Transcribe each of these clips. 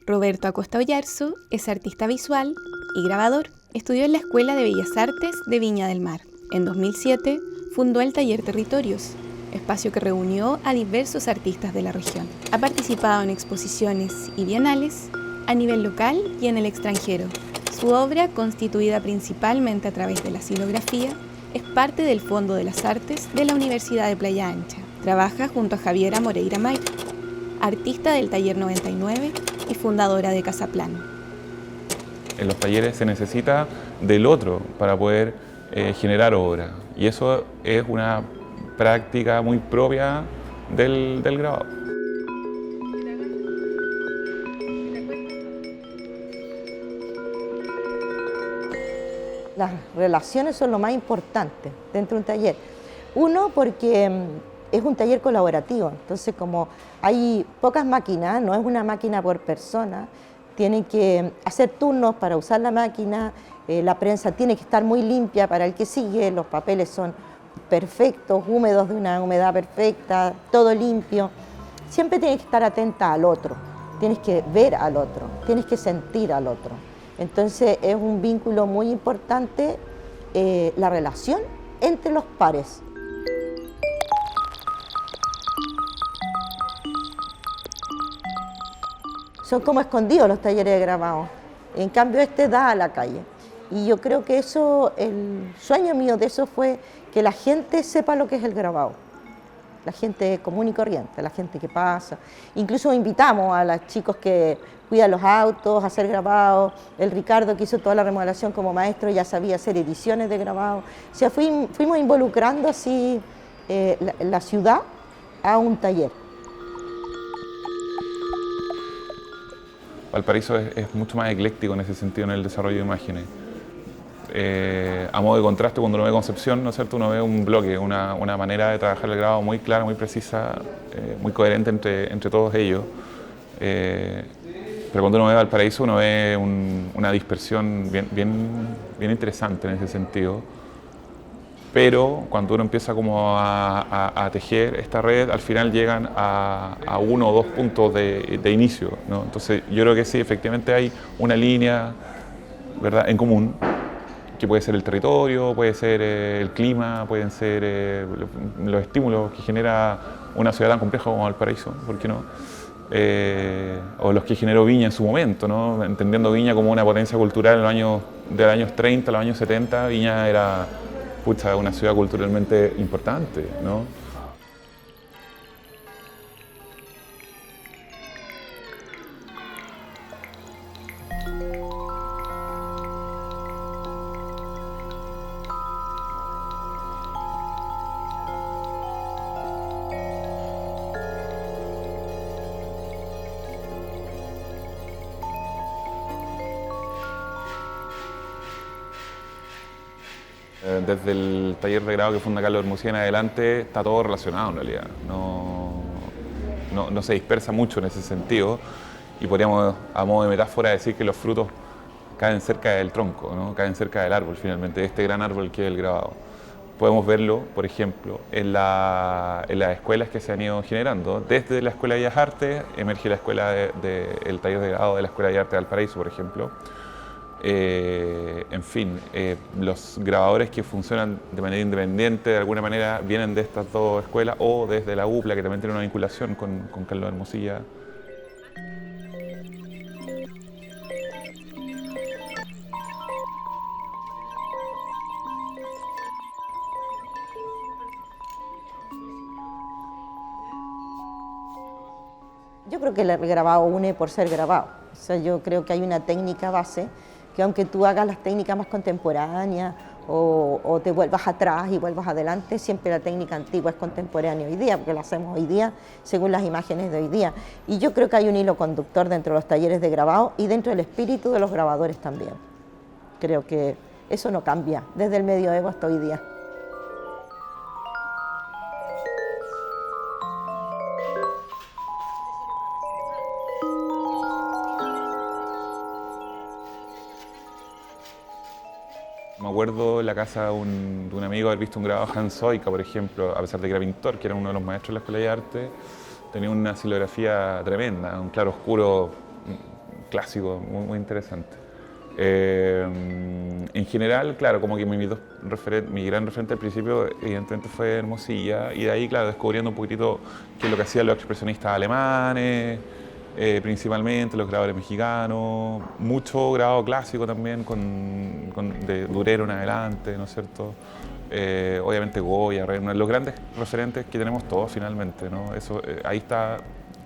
Roberto Acosta Oyarzo es artista visual y grabador. Estudió en la Escuela de Bellas Artes de Viña del Mar. En 2007 fundó el Taller Territorios, espacio que reunió a diversos artistas de la región. Ha participado en exposiciones y bienales a nivel local y en el extranjero. Su obra, constituida principalmente a través de la silografía, es parte del Fondo de las Artes de la Universidad de Playa Ancha. Trabaja junto a Javiera Moreira May, artista del Taller 99 y fundadora de Casaplan. En los talleres se necesita del otro para poder generar obra, y eso es una práctica muy propia del grabado. Las relaciones son lo más importante dentro de un taller. Uno, porque es un taller colaborativo, entonces como hay pocas máquinas, no es una máquina por persona, tienen que hacer turnos para usar la máquina, la prensa tiene que estar muy limpia para el que sigue, los papeles son perfectos, húmedos, de una humedad perfecta, todo limpio. Siempre tienes que estar atenta al otro, tienes que ver al otro, tienes que sentir al otro. Entonces es un vínculo muy importante la relación entre los pares. Son como escondidos los talleres de grabado, en cambio este da a la calle. Y yo creo que eso, el sueño mío de eso fue que la gente sepa lo que es el grabado. La gente común y corriente, la gente que pasa. Incluso invitamos a los chicos que cuidan los autos a hacer grabados. El Ricardo, que hizo toda la remodelación como maestro, ya sabía hacer ediciones de grabado. O sea, fuimos involucrando así la ciudad a un taller. Valparaíso es mucho más ecléctico en ese sentido, en el desarrollo de imágenes. A modo de contraste, cuando uno ve Concepción, ¿no es cierto?, uno ve un bloque, una manera de trabajar el grabado muy clara, muy precisa, muy coherente entre todos ellos. Pero cuando uno ve Valparaíso, uno ve una dispersión bien interesante en ese sentido. Pero cuando uno empieza como a tejer esta red, al final llegan a uno o dos puntos de inicio, ¿no? Entonces yo creo que sí, efectivamente hay una línea, ¿verdad?, en común, que puede ser el territorio, puede ser el clima, pueden ser los estímulos que genera una ciudad tan compleja como Valparaíso, ¿por qué no? O los que generó Viña en su momento, ¿no? Entendiendo Viña como una potencia cultural de los años 30 a los años 70, Viña era una ciudad culturalmente importante, ¿no? Desde el taller de grado que funda Carlos Hermosilla en adelante está todo relacionado en realidad, no se dispersa mucho en ese sentido, y podríamos a modo de metáfora decir que los frutos caen cerca del tronco, ¿no? Caen cerca del árbol finalmente, de este gran árbol que es el grabado. Podemos verlo, por ejemplo, en las escuelas que se han ido generando. Desde la Escuela de Bellas Artes emerge la escuela el taller de grado de la Escuela de Arte de Valparaíso, por ejemplo. En fin, los grabadores que funcionan de manera independiente de alguna manera vienen de estas dos escuelas, o desde la UPLA, que también tiene una vinculación con Carlos Hermosilla. Yo creo que el grabado une por ser grabado. O sea, yo creo que hay una técnica base que, aunque tú hagas las técnicas más contemporáneas o te vuelvas atrás y vuelvas adelante, siempre la técnica antigua es contemporánea hoy día, porque la hacemos hoy día según las imágenes de hoy día. Y yo creo que hay un hilo conductor dentro de los talleres de grabado y dentro del espíritu de los grabadores también. Creo que eso no cambia desde el medioevo hasta hoy día. Me acuerdo en la casa de un amigo haber visto un grabado de Hans Soika, por ejemplo, a pesar de que era pintor, que era uno de los maestros de la Escuela de Arte, tenía una silografía tremenda, un claro oscuro clásicos, muy interesantes. En general, claro, como que mi gran referente al principio evidentemente fue Hermosilla, y de ahí, claro, descubriendo un poquitito qué es lo que hacían los expresionistas alemanes, principalmente los grabadores mexicanos, mucho grabado clásico también, de Durero en adelante, ¿no es cierto? Obviamente Goya, Rembrandt, los grandes referentes que tenemos todos finalmente, ¿no? Eso, ahí está,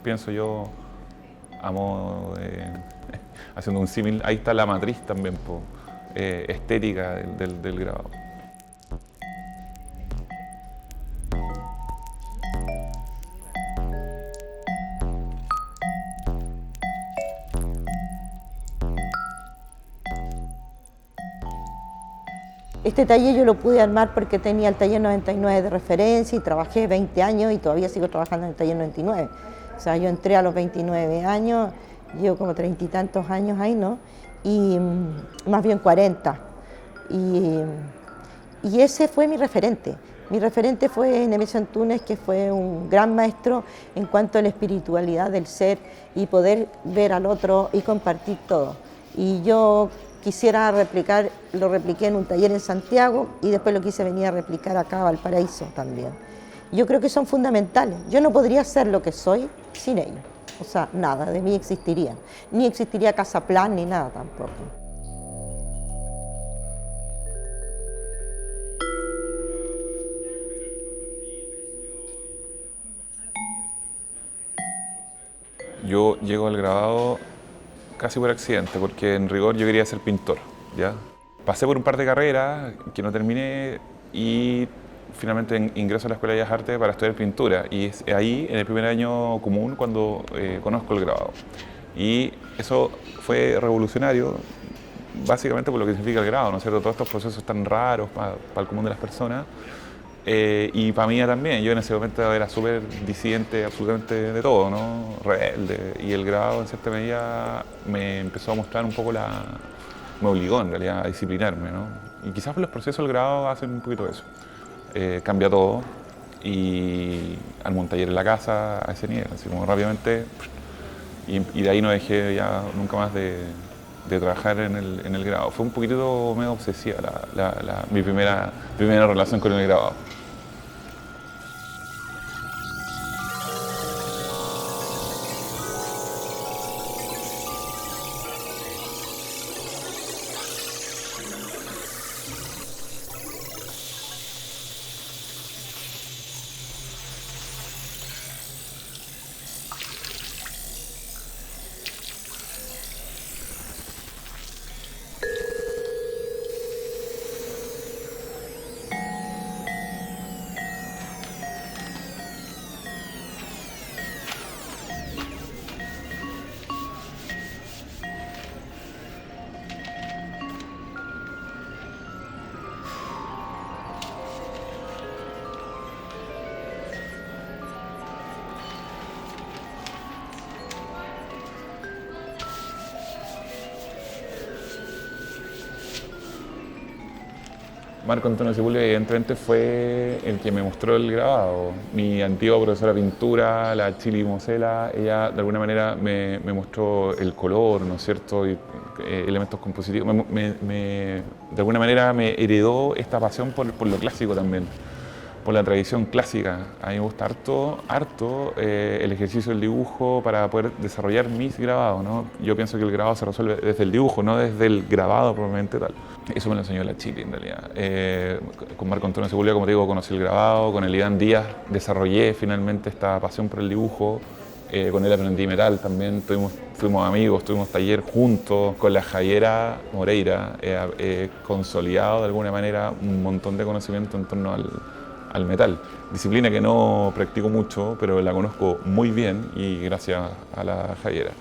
pienso yo, a modo de, haciendo un símil, ahí está la matriz también, estética del grabado. Este taller yo lo pude armar porque tenía el taller 99 de referencia y trabajé 20 años y todavía sigo trabajando en el taller 99. O sea, yo entré a los 29 años, llevo como 30 y tantos años ahí, ¿no? Y más bien 40. Y ese fue mi referente. Mi referente fue Nemesio Antunes, que fue un gran maestro en cuanto a la espiritualidad del ser y poder ver al otro y compartir todo. Y yo quisiera replicar, lo repliqué en un taller en Santiago y después lo quise venir a replicar acá a Valparaíso también. Yo creo que son fundamentales. Yo no podría ser lo que soy sin ellos. O sea, nada de mí existiría. Ni existiría Casaplan ni nada tampoco. Yo llego al grabado casi por accidente, porque en rigor yo quería ser pintor, ¿ya? Pasé por un par de carreras que no terminé y finalmente ingreso a la Escuela de Bellas Artes para estudiar pintura, y es ahí, en el primer año común, cuando conozco el grabado. Y eso fue revolucionario, básicamente por lo que significa el grabado, ¿no es cierto? Todos estos procesos tan raros para el común de las personas. Y para mí también, yo en ese momento era súper disidente absolutamente de todo, ¿no? Rebelde, y el grabado en cierta medida me empezó a mostrar un poco me obligó en realidad a disciplinarme, ¿no? Y quizás los procesos del grabado hacen un poquito eso. Cambia todo y armo un taller en la casa a ese nivel, así como rápidamente, y de ahí no dejé ya nunca más de trabajar en el grabado. Fue un poquitito medio obsesiva mi primera relación con el grabado. Marco Antonio Sepúlveda evidentemente fue el que me mostró el grabado. Mi antigua profesora de pintura, la Chili Mosela, ella de alguna manera me mostró el color, ¿no es cierto? Y, elementos compositivos. De alguna manera me heredó esta pasión por lo clásico también, por la tradición clásica. A mí me gusta harto el ejercicio del dibujo para poder desarrollar mis grabados, ¿no? Yo pienso que el grabado se resuelve desde el dibujo, no desde el grabado propiamente tal. Eso me lo enseñó la Chile en realidad. Con Marco Antonio Sepúlveda, como te digo, conocí el grabado, con el Iván Díaz desarrollé finalmente esta pasión por el dibujo. Con él aprendí metal también, fuimos amigos, tuvimos taller juntos. Con la Javiera Moreira he consolidado de alguna manera un montón de conocimiento en torno al metal. Disciplina que no practico mucho, pero la conozco muy bien y gracias a la Javiera.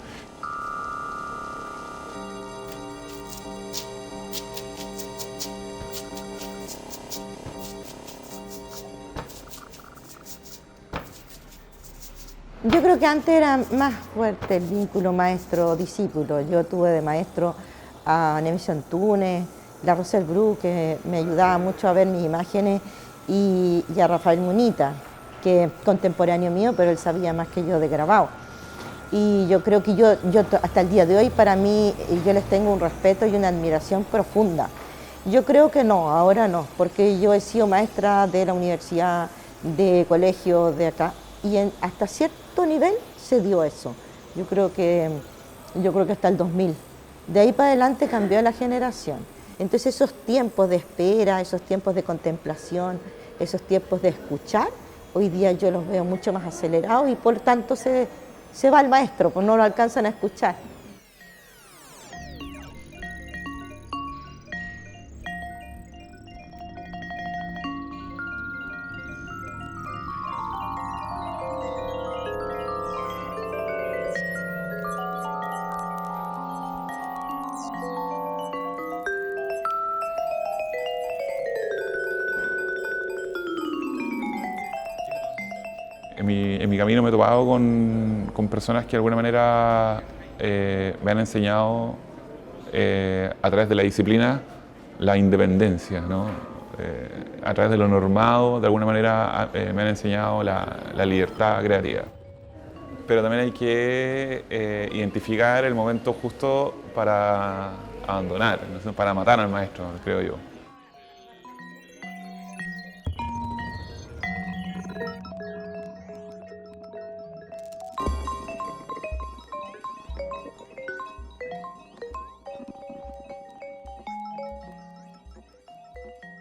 Yo creo que antes era más fuerte el vínculo maestro-discípulo. Yo tuve de maestro a Nemesio Antunes, la Rosel Bru, que me ayudaba mucho a ver mis imágenes, y a Rafael Munita, que es contemporáneo mío, pero él sabía más que yo de grabado. y yo creo que hasta el día de hoy para mí yo les tengo un respeto y una admiración profunda. Yo creo que no, ahora no, porque yo he sido maestra de la universidad, de colegio de acá, y hasta cierto nivel se dio eso. Yo creo que hasta el 2000. De ahí para adelante cambió la generación. Entonces esos tiempos de espera, esos tiempos de contemplación, esos tiempos de escuchar, hoy día yo los veo mucho más acelerados y por tanto se va el maestro, pues no lo alcanzan a escuchar. En mi camino me he topado con personas que de alguna manera me han enseñado a través de la disciplina la independencia, ¿no? A través de lo normado, de alguna manera me han enseñado la libertad creativa. Pero también hay que identificar el momento justo para abandonar, ¿no? Para matar al maestro, creo yo.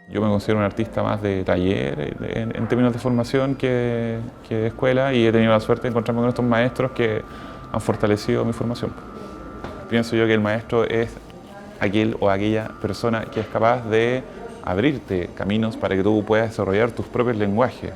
Yo me considero un artista más de taller en términos de formación que de escuela, y he tenido la suerte de encontrarme con estos maestros que han fortalecido mi formación. Pienso yo que el maestro es aquel o aquella persona que es capaz de abrirte caminos para que tú puedas desarrollar tus propios lenguajes.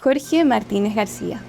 Jorge Martínez García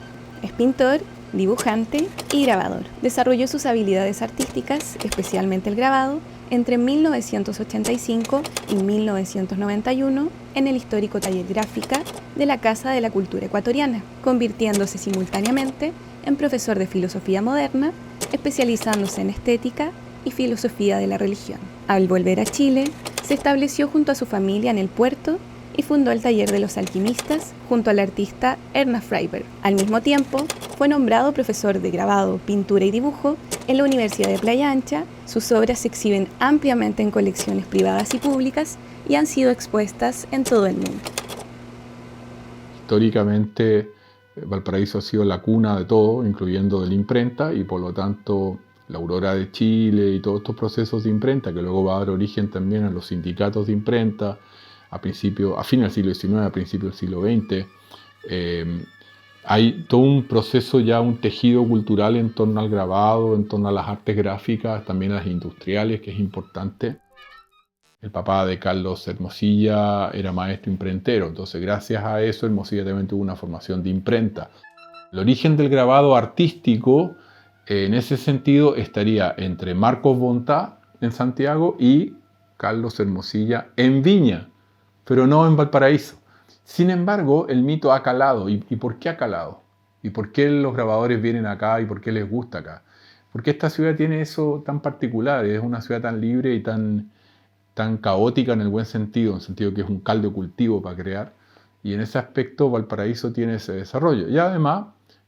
es pintor, dibujante y grabador. Desarrolló sus habilidades artísticas, especialmente el grabado, entre 1985 y 1991 en el histórico taller Gráfica de la Casa de la Cultura Ecuatoriana, convirtiéndose simultáneamente en profesor de filosofía moderna, especializándose en estética y filosofía de la religión. Al volver a Chile, se estableció junto a su familia en el puerto y fundó el Taller de los Alquimistas junto al artista Ernest Freiberg. Al mismo tiempo, fue nombrado profesor de grabado, pintura y dibujo en la Universidad de Playa Ancha. Sus obras se exhiben ampliamente en colecciones privadas y públicas y han sido expuestas en todo el mundo. Históricamente, Valparaíso ha sido la cuna de todo, incluyendo de la imprenta, y por lo tanto la Aurora de Chile y todos estos procesos de imprenta, que luego va a dar origen también a los sindicatos de imprenta, a fines del siglo XIX, a principios del siglo XX. Hay todo un proceso ya, un tejido cultural en torno al grabado, en torno a las artes gráficas, también a las industriales, que es importante. El papá de Carlos Hermosilla era maestro imprentero, entonces gracias a eso Hermosilla también tuvo una formación de imprenta. El origen del grabado artístico, en ese sentido, estaría entre Marcos Bontá en Santiago y Carlos Hermosilla en Viña, pero no en Valparaíso. Sin embargo, el mito ha calado. ¿Y por qué ha calado? ¿Y por qué los grabadores vienen acá? ¿Y por qué les gusta acá? Porque esta ciudad tiene eso tan particular, es una ciudad tan libre y tan caótica en el buen sentido, en el sentido que es un caldo de cultivo para crear. Y en ese aspecto Valparaíso tiene ese desarrollo. Y además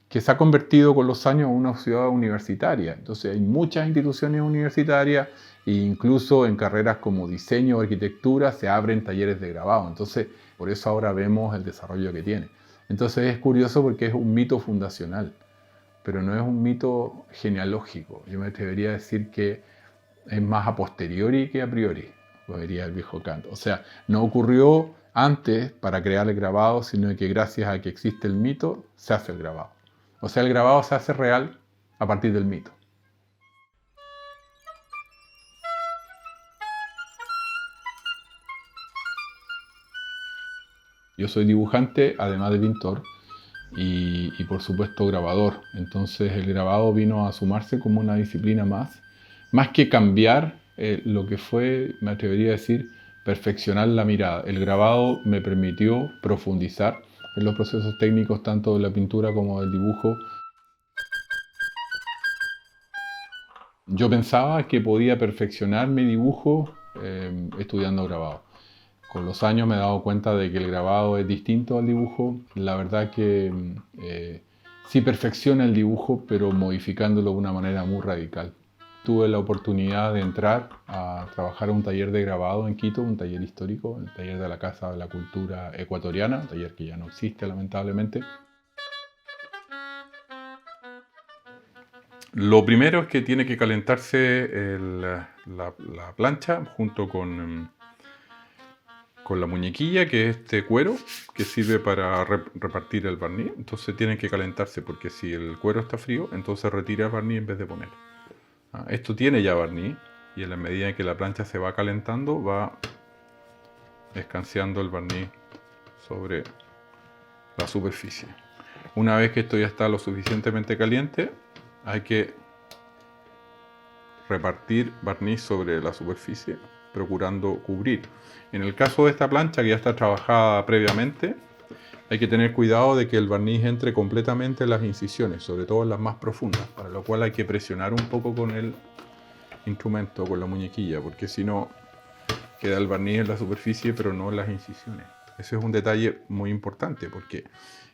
que se ha convertido con los años en una ciudad universitaria. Entonces hay muchas instituciones universitarias e incluso en carreras como diseño o arquitectura se abren talleres de grabado. Entonces por eso ahora vemos el desarrollo que tiene. Entonces es curioso porque es un mito fundacional, pero no es un mito genealógico. Yo me atrevería a decir que es más a posteriori que a priori, lo diría el viejo Kant. O sea, no ocurrió antes para crear el grabado, sino que gracias a que existe el mito se hace el grabado. O sea, el grabado se hace real a partir del mito. Yo soy dibujante, además de pintor, y por supuesto grabador. Entonces el grabado vino a sumarse como una disciplina más que cambiar lo que fue, me atrevería a decir, perfeccionar la mirada. El grabado me permitió profundizar en los procesos técnicos tanto de la pintura como del dibujo. Yo pensaba que podía perfeccionar mi dibujo estudiando grabado. Con los años me he dado cuenta de que el grabado es distinto al dibujo. La verdad que sí perfecciona el dibujo, pero modificándolo de una manera muy radical. Tuve la oportunidad de entrar a trabajar a un taller de grabado en Quito, un taller histórico, el taller de la Casa de la Cultura Ecuatoriana, un taller que ya no existe lamentablemente. Lo primero es que tiene que calentarse la plancha junto con la muñequilla, que es este cuero que sirve para repartir el barniz. Entonces tienen que calentarse, porque si el cuero está frío, entonces retira el barniz en vez de poner. Esto tiene ya barniz, y en la medida en que la plancha se va calentando, va escanciando el barniz sobre la superficie. Una vez que esto ya está lo suficientemente caliente, hay que repartir barniz sobre la superficie, procurando cubrir. En el caso de esta plancha, que ya está trabajada previamente, hay que tener cuidado de que el barniz entre completamente en las incisiones, sobre todo en las más profundas, para lo cual hay que presionar un poco con el instrumento, con la muñequilla, porque si no queda el barniz en la superficie pero no en las incisiones. Ese es un detalle muy importante, porque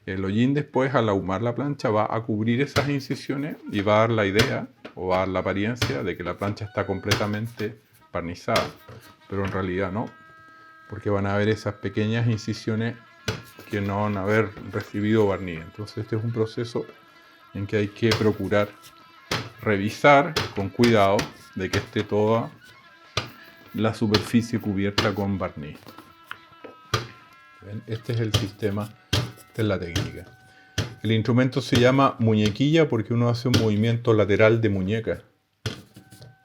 el hollín después, al ahumar la plancha, va a cubrir esas incisiones y va a dar la idea o va a dar la apariencia de que la plancha está completamente barnizada, pero en realidad no, porque van a haber esas pequeñas incisiones que no van a haber recibido barniz. Entonces este es un proceso en que hay que procurar revisar con cuidado de que esté toda la superficie cubierta con barniz. ¿Ven? Este es el sistema, esta es la técnica. El instrumento se llama muñequilla porque uno hace un movimiento lateral de muñeca.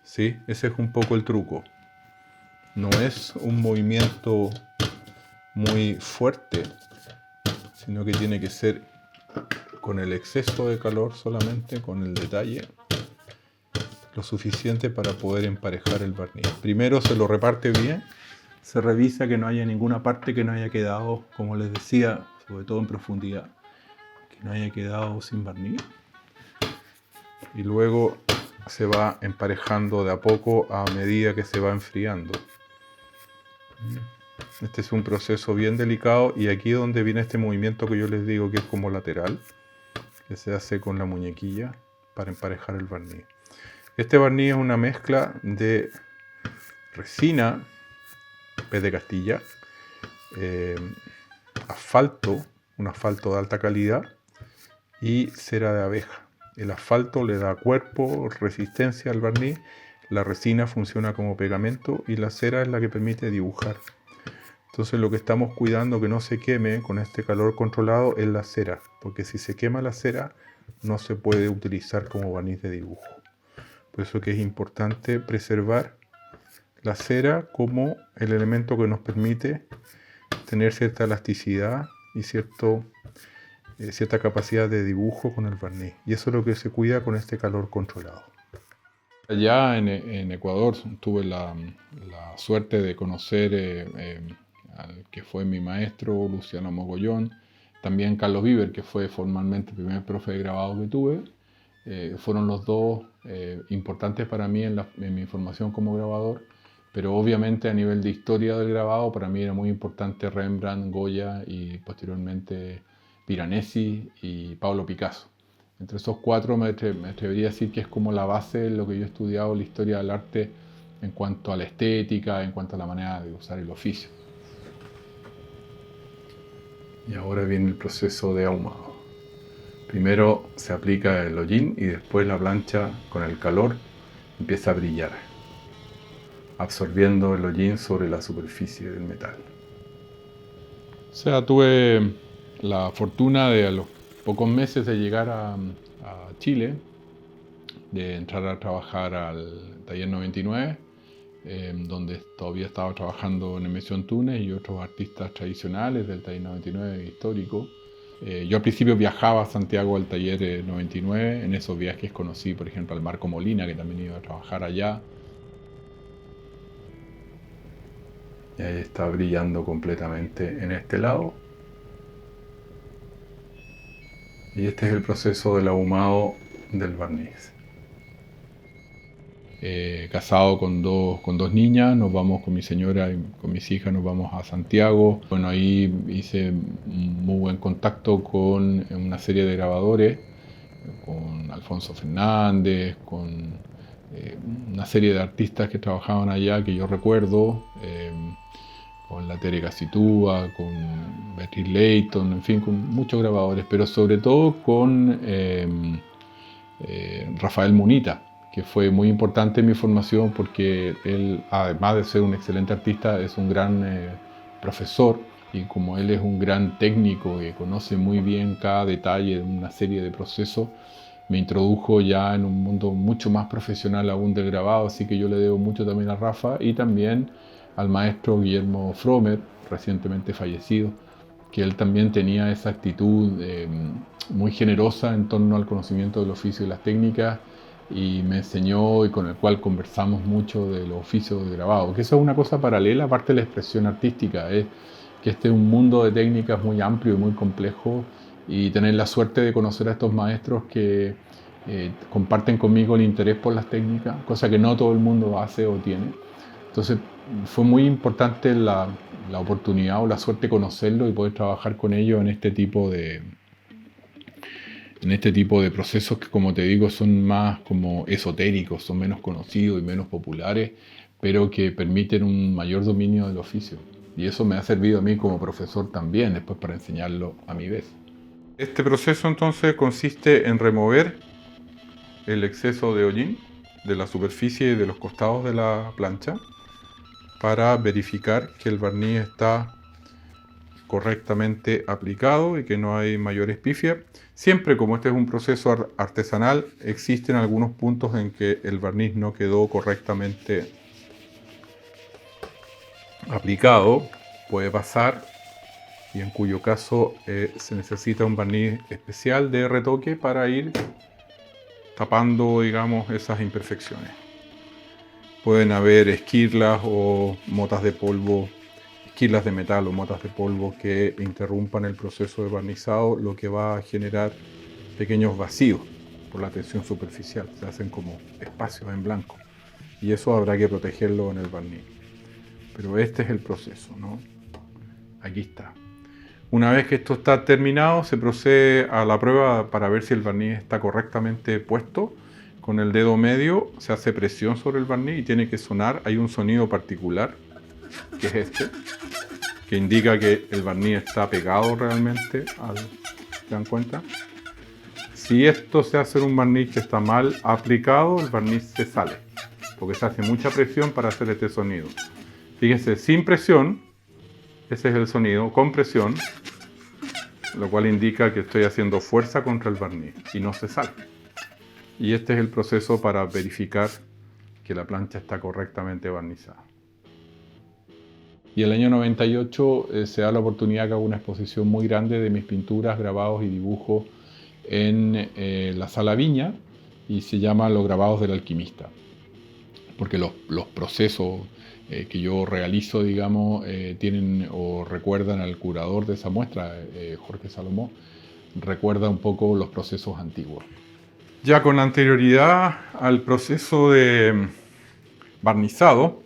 ¿Sí? Ese es un poco el truco. No es un movimiento muy fuerte, sino que tiene que ser con el exceso de calor solamente, con el detalle, lo suficiente para poder emparejar el barniz. Primero se lo reparte bien, se revisa que no haya ninguna parte que no haya quedado, como les decía, sobre todo en profundidad, que no haya quedado sin barniz. Y luego se va emparejando de a poco a medida que se va enfriando. Este es un proceso bien delicado, y aquí es donde viene este movimiento que yo les digo que es como lateral, que se hace con la muñequilla para emparejar el barniz. Este barniz es una mezcla de resina, pez de Castilla, asfalto, un asfalto de alta calidad, y cera de abeja. El asfalto le da cuerpo, resistencia al barniz, la resina funciona como pegamento y la cera es la que permite dibujar. Entonces lo que estamos cuidando que no se queme con este calor controlado es la cera, porque si se quema la cera no se puede utilizar como barniz de dibujo. Por eso que es importante preservar la cera como el elemento que nos permite tener cierta elasticidad y cierta capacidad de dibujo con el barniz. Y eso es lo que se cuida con este calor controlado. Allá en Ecuador tuve la suerte de conocer al que fue mi maestro, Luciano Mogollón, también Carlos Viver, que fue formalmente el primer profe de grabado que tuve. Fueron los dos importantes para mí en mi formación como grabador, pero obviamente a nivel de historia del grabado para mí era muy importante Rembrandt, Goya y posteriormente Piranesi y Pablo Picasso. Entre esos cuatro me atrevería a decir que es como la base de lo que yo he estudiado, la historia del arte en cuanto a la estética, en cuanto a la manera de usar el oficio. Y ahora viene el proceso de ahumado. Primero se aplica el hollín y después la plancha con el calor empieza a brillar, absorbiendo el hollín sobre la superficie del metal. O sea, tuve la fortuna de a los pocos meses de llegar a Chile, de entrar a trabajar al Taller 99, donde todavía estaba trabajando en Emisión Túnez y otros artistas tradicionales del Taller 99 histórico. Yo al principio viajaba a Santiago al Taller 99, en esos viajes conocí por ejemplo al Marco Molina, que también iba a trabajar allá. Y ahí está brillando completamente en este lado. Y este es el proceso del ahumado del barniz. casado con dos niñas, nos vamos con mi señora y con mis hijas, nos vamos a Santiago. Bueno, ahí hice muy buen contacto con una serie de grabadores, con Alfonso Fernández, con una serie de artistas que trabajaban allá que yo recuerdo, con la Tere Casitúa, con Beatriz Leighton, en fin, con muchos grabadores, pero sobre todo con Rafael Munita, que fue muy importante en mi formación porque él, además de ser un excelente artista, es un gran profesor, y como él es un gran técnico que conoce muy bien cada detalle de una serie de procesos, me introdujo ya en un mundo mucho más profesional aún del grabado, así que yo le debo mucho también a Rafa y también al maestro Guillermo Fromer, recientemente fallecido, que él también tenía esa actitud muy generosa en torno al conocimiento del oficio y las técnicas, y me enseñó y con el cual conversamos mucho de los oficios de grabado, que eso es una cosa paralela, aparte de la expresión artística, es que este es un mundo de técnicas muy amplio y muy complejo, y tener la suerte de conocer a estos maestros que comparten conmigo el interés por las técnicas, cosa que no todo el mundo hace o tiene. Entonces fue muy importante la oportunidad o la suerte de conocerlo y poder trabajar con ellos en este tipo de procesos que, como te digo, son más como esotéricos, son menos conocidos y menos populares, pero que permiten un mayor dominio del oficio. Y eso me ha servido a mí como profesor también, después para enseñarlo a mi vez. Este proceso entonces consiste en remover el exceso de hollín de la superficie y de los costados de la plancha para verificar que el barniz está correctamente aplicado y que no hay mayores pifias. Siempre, como este es un proceso artesanal, existen algunos puntos en que el barniz no quedó correctamente aplicado, puede pasar, y en cuyo caso se necesita un barniz especial de retoque para ir tapando, digamos, esas imperfecciones. Pueden haber esquirlas o motas de polvo, esquirlas de metal o motas de polvo que interrumpan el proceso de barnizado, lo que va a generar pequeños vacíos por la tensión superficial, se hacen como espacios en blanco, y eso habrá que protegerlo en el barniz. Pero este es el proceso, ¿no? Aquí está. Una vez que esto está terminado, se procede a la prueba para ver si el barniz está correctamente puesto. Con el dedo medio se hace presión sobre el barniz y tiene que sonar. Hay un sonido particular, que es este, que indica que el barniz está pegado realmente ¿se dan cuenta? Si esto se hace en un barniz que está mal aplicado, el barniz se sale, porque se hace mucha presión para hacer este sonido. Fíjense, sin presión, ese es el sonido, con presión, lo cual indica que estoy haciendo fuerza contra el barniz y no se sale. Y este es el proceso para verificar que la plancha está correctamente barnizada. Y el año 98 se da la oportunidad que hago una exposición muy grande de mis pinturas, grabados y dibujos en la Sala Viña, y se llama Los grabados del alquimista, porque los procesos que yo realizo, digamos, tienen o recuerdan al curador de esa muestra, Jorge Salomó, recuerda un poco los procesos antiguos. Ya con anterioridad al proceso de barnizado,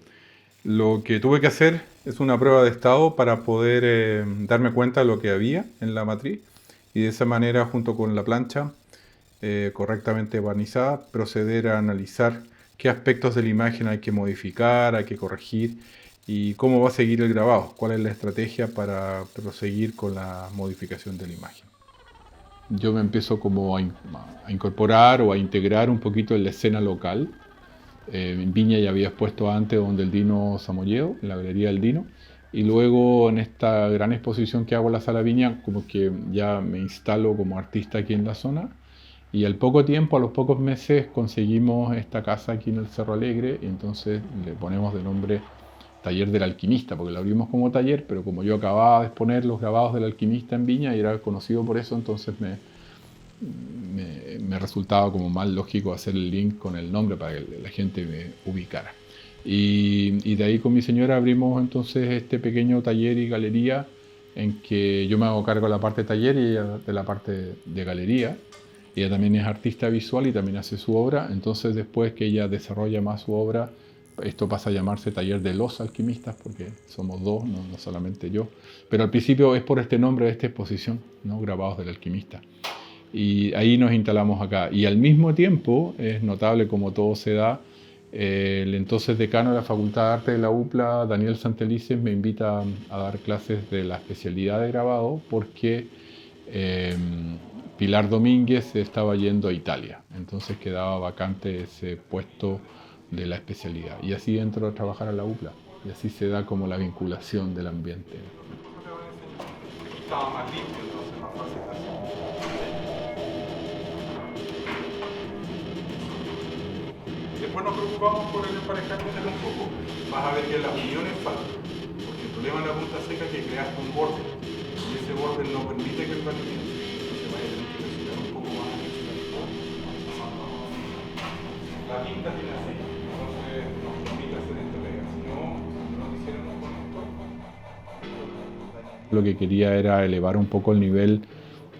lo que tuve que hacer es una prueba de estado para poder darme cuenta de lo que había en la matriz, y de esa manera, junto con la plancha correctamente barnizada, proceder a analizar qué aspectos de la imagen hay que modificar, hay que corregir, y cómo va a seguir el grabado, cuál es la estrategia para proseguir con la modificación de la imagen. Yo me empiezo como a incorporar o a integrar un poquito en la escena local. En Viña ya había expuesto antes donde el Dino Samoyeo, en la Galería del Dino, y luego en esta gran exposición que hago en la Sala Viña, como que ya me instalo como artista aquí en la zona. Y al poco tiempo, a los pocos meses, conseguimos esta casa aquí en el Cerro Alegre, y entonces le ponemos de nombre Taller del Alquimista, porque lo abrimos como taller, pero como yo acababa de exponer los grabados del alquimista en Viña y era conocido por eso, entonces me resultaba como más lógico hacer el link con el nombre para que la gente me ubicara. Y de ahí con mi señora abrimos entonces este pequeño taller y galería, en que yo me hago cargo de la parte de taller y ella de la parte de galería. Ella también es artista visual y también hace su obra. Entonces, después que ella desarrolla más su obra, esto pasa a llamarse Taller de los Alquimistas, porque somos dos, no solamente yo. Pero al principio es por este nombre de esta exposición, ¿no? Grabados del Alquimista. Y ahí nos instalamos acá. Y al mismo tiempo, es notable como todo se da, el entonces decano de la Facultad de Arte de la UPLA, Daniel Santelices, me invita a dar clases de la especialidad de grabado porque Pilar Domínguez se estaba yendo a Italia. Entonces quedaba vacante ese puesto de la especialidad. Y así entro a trabajar a la UPLA. Y así se da como la vinculación del ambiente. Estaba más limpio, entonces más fácil de hacer. Después nos preocupamos por el emparejamiento un poco. Vas a ver que las uniones faltan. Porque el problema de la punta seca es que creaste un borde. Y ese borde no permite que el barro piense. Entonces vaya a tener que presionar un poco más. La tinta tiene así. Entonces nos permite hacer esta pega. Si no hiciéramos con esto. Lo que quería era elevar un poco el nivel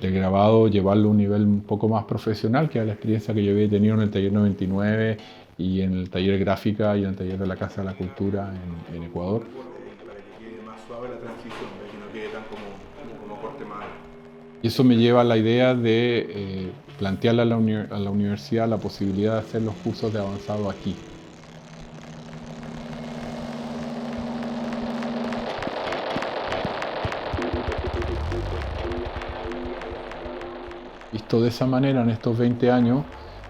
del grabado, llevarlo a un nivel un poco más profesional, que era la experiencia que yo había tenido en el taller 99 y en el taller gráfica y en el taller de la Casa de la Cultura en Ecuador. Para que quede más suave la transición, para que no quede tan como corte madera. Y eso me lleva a la idea de plantearle a la universidad la posibilidad de hacer los cursos de avanzado aquí. Visto de esa manera en estos 20 años,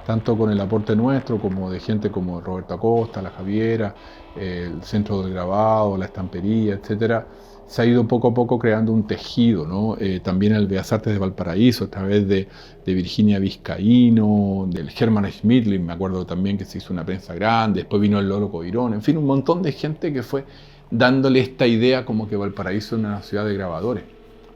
tanto con el aporte nuestro como de gente como Roberto Acosta, la Javiera, el Centro del Grabado, la Estampería, etcétera, se ha ido poco a poco creando un tejido, ¿no? También el Bellas Artes de Valparaíso, a través de Virginia Vizcaíno, del Herman Schmidlin, me acuerdo también que se hizo una prensa grande, después vino el Lolo Covirón, en fin, un montón de gente que fue dándole esta idea como que Valparaíso era una ciudad de grabadores.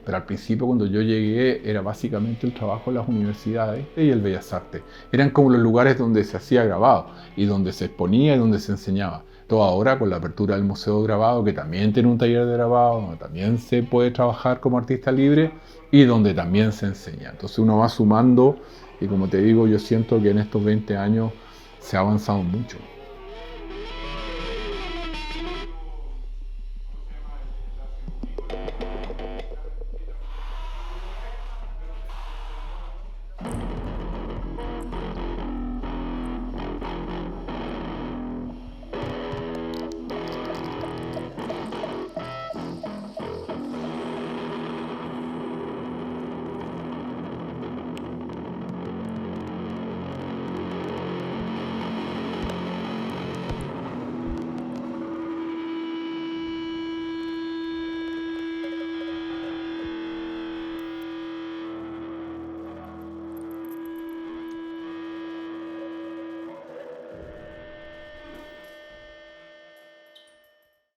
Pero al principio, cuando yo llegué, era básicamente el trabajo de las universidades y el Bellas Artes. Eran como los lugares donde se hacía grabado y donde se exponía y donde se enseñaba. Todo ahora con la apertura del Museo de Grabado, que también tiene un taller de grabado, donde también se puede trabajar como artista libre y donde también se enseña. Entonces uno va sumando y, como te digo, yo siento que en estos 20 años se ha avanzado mucho.